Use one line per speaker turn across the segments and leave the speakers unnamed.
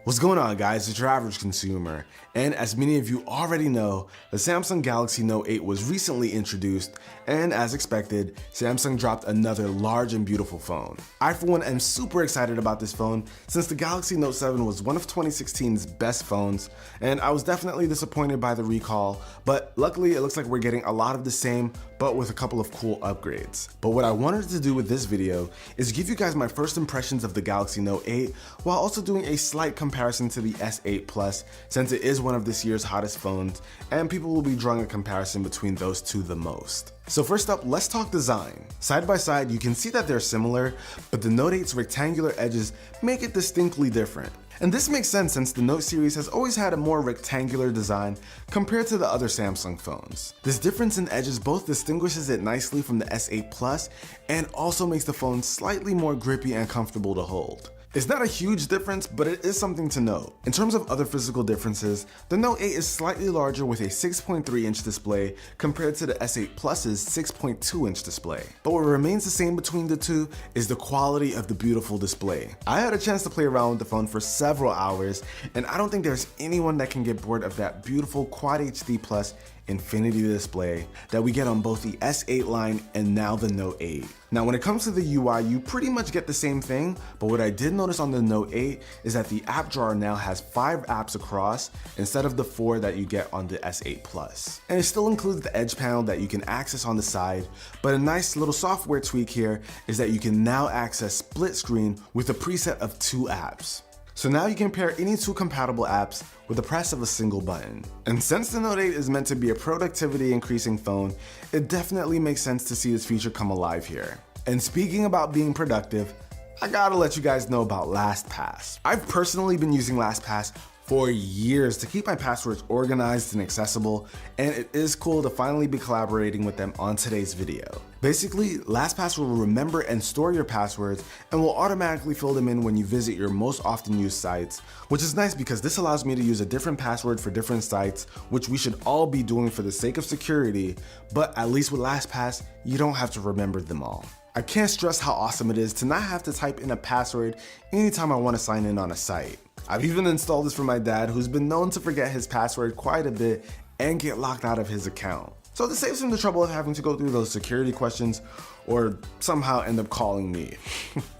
What's going on, guys? It's your average consumer, and as many of you already know, the Samsung Galaxy Note 8 was recently introduced, and as expected, Samsung dropped another large and beautiful phone. I for one am super excited about this phone since the Galaxy Note 7 was one of 2016's best phones, and I was definitely disappointed by the recall, but luckily it looks like we're getting a lot of the same, but with a couple of cool upgrades. But what I wanted to do with this video is give you guys my first impressions of the Galaxy Note 8 while also doing a slight comparison to the S8 Plus, since it is one of this year's hottest phones and people will be drawing a comparison between those two the most. So first up, let's talk design. Side by side, you can see that they're similar, but the Note 8's rectangular edges make it distinctly different. And this makes sense since the Note series has always had a more rectangular design compared to the other Samsung phones. This difference in edges both distinguishes it nicely from the S8 Plus and also makes the phone slightly more grippy and comfortable to hold. It's not a huge difference, but it is something to note. In terms of other physical differences, the Note 8 is slightly larger with a 6.3-inch display compared to the S8 Plus's 6.2-inch display. But what remains the same between the two is the quality of the beautiful display. I had a chance to play around with the phone for several hours, and I don't think there's anyone that can get bored of that beautiful Quad HD Plus Infinity display that we get on both the S8 line and now the Note 8. Now when it comes to the UI, you pretty much get the same thing, but what I did notice on the Note 8 is that the app drawer now has 5 apps across instead of the 4 that you get on the S8 Plus. And it still includes the Edge panel that you can access on the side, but a nice little software tweak here is that you can now access split screen with a preset of 2 apps. So now you can pair any 2 compatible apps with the press of a single button. And since the Note 8 is meant to be a productivity increasing phone, it definitely makes sense to see this feature come alive here. And speaking about being productive, I gotta let you guys know about LastPass. I've personally been using LastPass for years to keep my passwords organized and accessible, and it is cool to finally be collaborating with them on today's video. Basically, LastPass will remember and store your passwords and will automatically fill them in when you visit your most often used sites, which is nice because this allows me to use a different password for different sites, which we should all be doing for the sake of security, but at least with LastPass, you don't have to remember them all. I can't stress how awesome it is to not have to type in a password anytime I want to sign in on a site. I've even installed this for my dad, who's been known to forget his password quite a bit and get locked out of his account. So this saves him the trouble of having to go through those security questions or somehow end up calling me.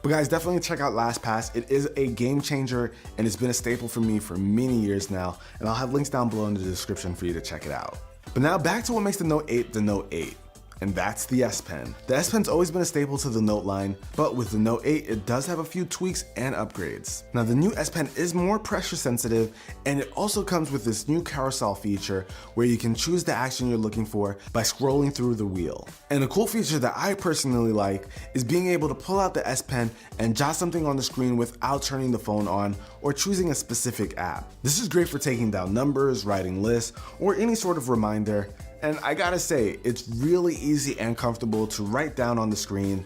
But guys, definitely check out LastPass. It is a game changer and it's been a staple for me for many years now, and I'll have links down below in the description for you to check it out. But now back to what makes the Note 8 the Note 8. And that's the S Pen. The S Pen's always been a staple to the Note line, but with the Note 8, it does have a few tweaks and upgrades. Now the new S Pen is more pressure sensitive, and it also comes with this new carousel feature where you can choose the action you're looking for by scrolling through the wheel. And a cool feature that I personally like is being able to pull out the S Pen and jot something on the screen without turning the phone on or choosing a specific app. This is great for taking down numbers, writing lists, or any sort of reminder. And I gotta say, it's really easy and comfortable to write down on the screen,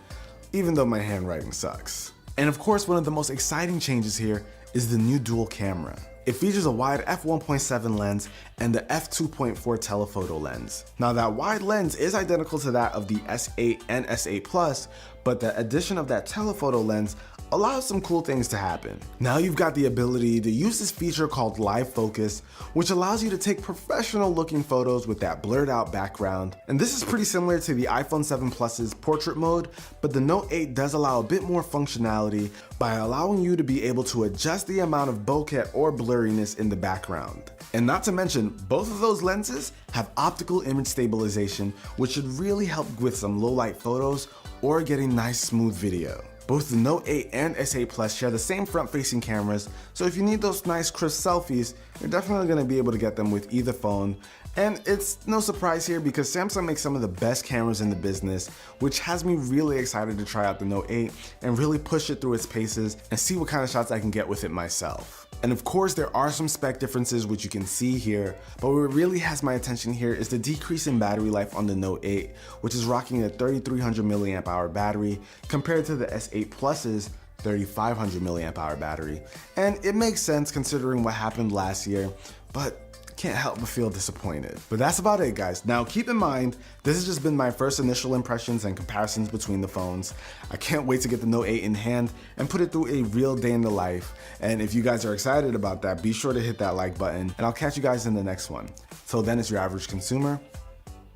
even though my handwriting sucks. And of course, one of the most exciting changes here is the new dual camera. It features a wide f1.7 lens and the f2.4 telephoto lens. Now that wide lens is identical to that of the S8 and S8 Plus, but the addition of that telephoto lens allows some cool things to happen. Now you've got the ability to use this feature called live focus, which allows you to take professional looking photos with that blurred out background. And this is pretty similar to the iPhone 7 Plus's portrait mode, but the Note 8 does allow a bit more functionality by allowing you to be able to adjust the amount of bokeh or blurriness in the background. And not to mention, both of those lenses have optical image stabilization, which should really help with some low light photos or getting nice smooth video. Both the Note 8 and S8 Plus share the same front-facing cameras, so if you need those nice crisp selfies, you're definitely going to be able to get them with either phone. And it's no surprise here because Samsung makes some of the best cameras in the business, which has me really excited to try out the Note 8 and really push it through its paces and see what kind of shots I can get with it myself. And of course, there are some spec differences which you can see here, but what really has my attention here is the decrease in battery life on the Note 8, which is rocking a 3300 mAh battery compared to the S8 Plus's 3500 mAh battery. And it makes sense considering what happened last year, but can't help but feel disappointed. But that's about it, guys. Now keep in mind, this has just been my first initial impressions and comparisons between the phones. I can't wait to get the Note 8 in hand and put it through a real day in the life. And if you guys are excited about that, be sure to hit that like button, and I'll catch you guys in the next one. Till then, it's your average consumer.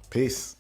Peace.